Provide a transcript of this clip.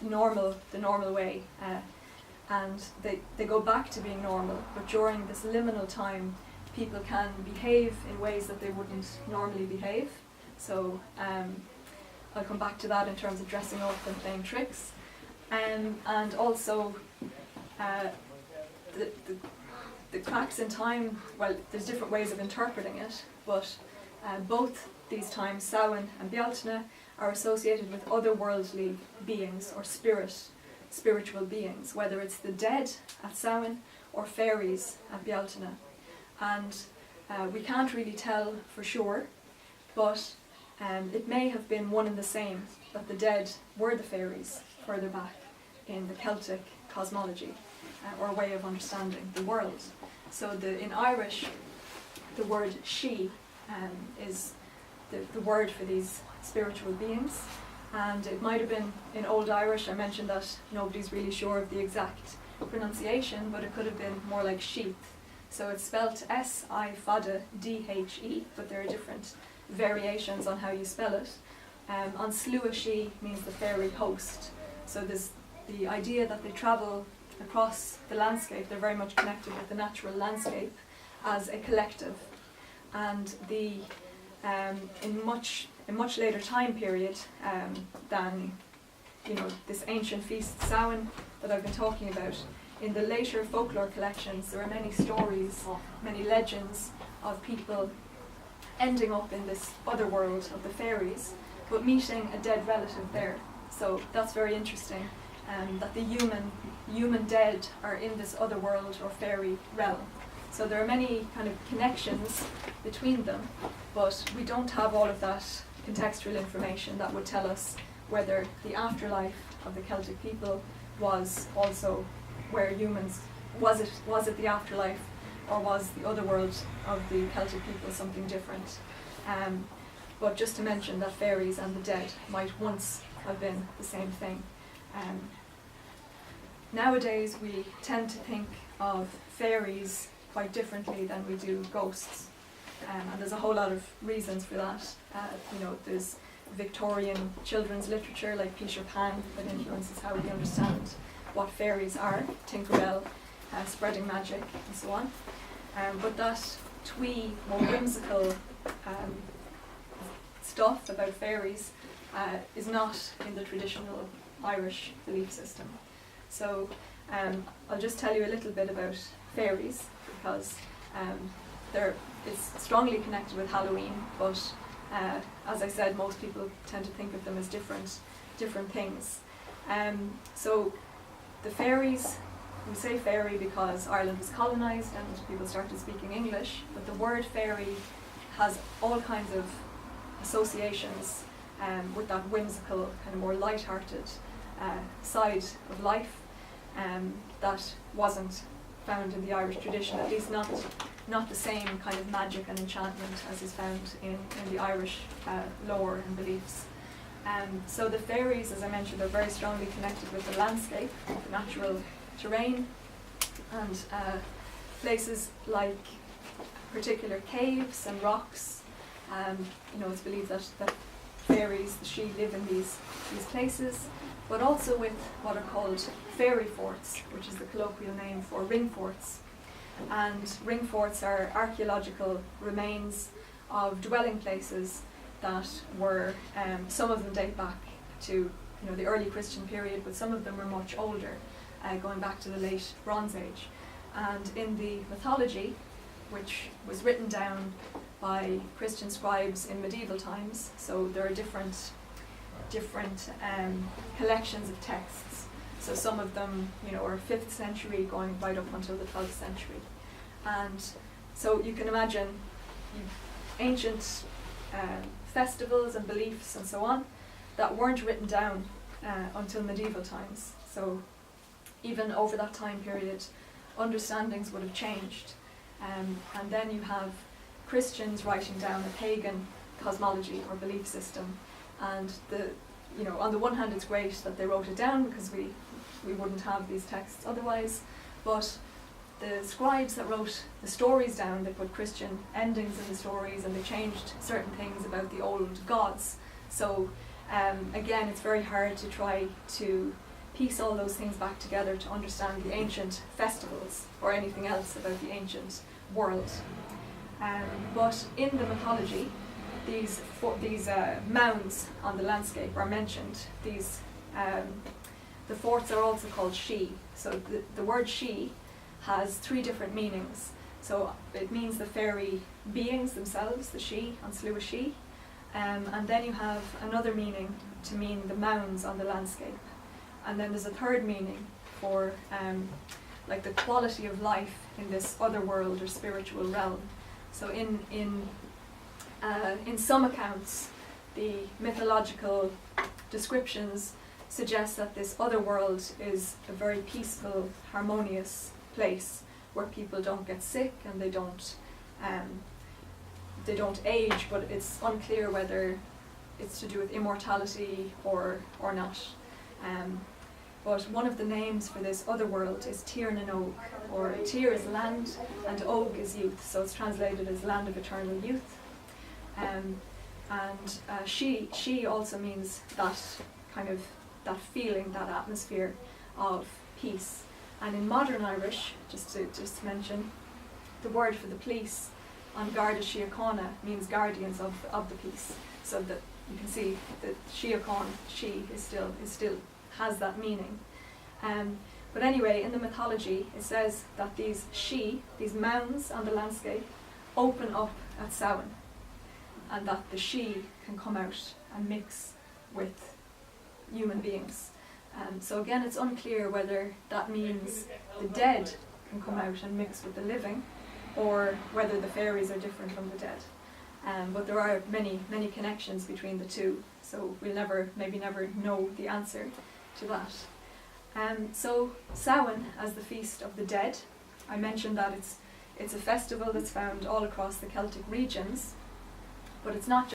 the normal way, and they go back to being normal, but during this liminal time people can behave in ways that they wouldn't normally behave. So I'll come back to that in terms of dressing up and playing tricks, and also the cracks in time. Well, there's different ways of interpreting it, but both these times, Samhain and Bealtaine, are associated with otherworldly beings or spiritual beings, whether it's the dead at Samhain or fairies at Bealtaine. And we can't really tell for sure, but it may have been one and the same, that the dead were the fairies further back in the Celtic cosmology, or way of understanding the world. So in Irish, the word she is the word for these spiritual beings, and it might have been in Old Irish. I mentioned that nobody's really sure of the exact pronunciation, but it could have been more like sheath. So it's spelt S-I-F-A-D-H-E, but there are different variations on how you spell it. On Sluashi means the fairy host. So there's the idea that they travel across the landscape. They're very much connected with the natural landscape as a collective. And in much later time period than this ancient feast Samhain that I've been talking about, in the later folklore collections there are many stories, many legends of people ending up in this other world of the fairies, but meeting a dead relative there. So that's very interesting, that the human dead are in this other world or fairy realm. So there are many kind of connections between them, but we don't have all of that contextual information that would tell us whether the afterlife of the Celtic people was also where humans, was it the afterlife, or was the other world of the Celtic people something different. But just to mention that fairies and the dead might once have been the same thing. Nowadays we tend to think of fairies quite differently than we do ghosts, and there's a whole lot of reasons for that. There's Victorian children's literature like Peter Pan that influences how we understand what fairies are, Tinkerbell, spreading magic and so on. But that twee, more whimsical stuff about fairies is not in the traditional Irish belief system. So I'll just tell you a little bit about fairies, because it's strongly connected with Halloween, but as I said, most people tend to think of them as different things. So the fairies, we say fairy because Ireland was colonised and people started speaking English, but the word fairy has all kinds of associations with that whimsical, kind of more light-hearted side of life that wasn't found in the Irish tradition, at least not the same kind of magic and enchantment as is found in the Irish lore and beliefs. So the fairies, as I mentioned, are very strongly connected with the landscape, the natural terrain, and places like particular caves and rocks. It's believed that fairies, the Sidhe, live in these places, but also with what are called fairy forts, which is the colloquial name for ring forts. And ring forts are archaeological remains of dwelling places that were, some of them date back to the early Christian period, but some of them are much older, going back to the late Bronze Age. And in the mythology, which was written down by Christian scribes in medieval times, so there are different collections of texts. So some of them, are 5th century going right up until the 12th century. And so you can imagine ancient festivals and beliefs and so on that weren't written down until medieval times. So even over that time period, understandings would have changed. And then you have Christians writing down a pagan cosmology or belief system. And on the one hand, it's great that they wrote it down because we wouldn't have these texts otherwise. But the scribes that wrote the stories down, they put Christian endings in the stories, and they changed certain things about the old gods. So again, it's very hard to try to piece all those things back together to understand the ancient festivals or anything else about the ancient world. But in the mythology, these mounds on the landscape are mentioned. The forts are also called she. So the word she has 3 different meanings. So it means the fairy beings themselves, the she, an slua she. And then you have another meaning to mean the mounds on the landscape. And then there's a third meaning for like the quality of life in this other world or spiritual realm. So in some accounts, the mythological descriptions suggest that this other world is a very peaceful, harmonious place where people don't get sick and they don't age, but it's unclear whether it's to do with immortality or not. But one of the names for this other world is Tir na Og, or Tir is land and Og is youth, so it's translated as land of eternal youth. She also means that kind of that feeling, that atmosphere of peace. And in modern Irish, just to mention, the word for the police on Garda Síochána means guardians of the peace. So that you can see that Síochána, she, is still has that meaning. But anyway, in the mythology, it says that these mounds on the landscape, open up at Samhain, and that the she can come out and mix with human beings. So again, it's unclear whether that means the dead can come out and mix with the living, or whether the fairies are different from the dead. But there are many connections between the two, so we'll maybe never know the answer to that. So Samhain as the Feast of the Dead, I mentioned that it's a festival that's found all across the Celtic regions, but it's not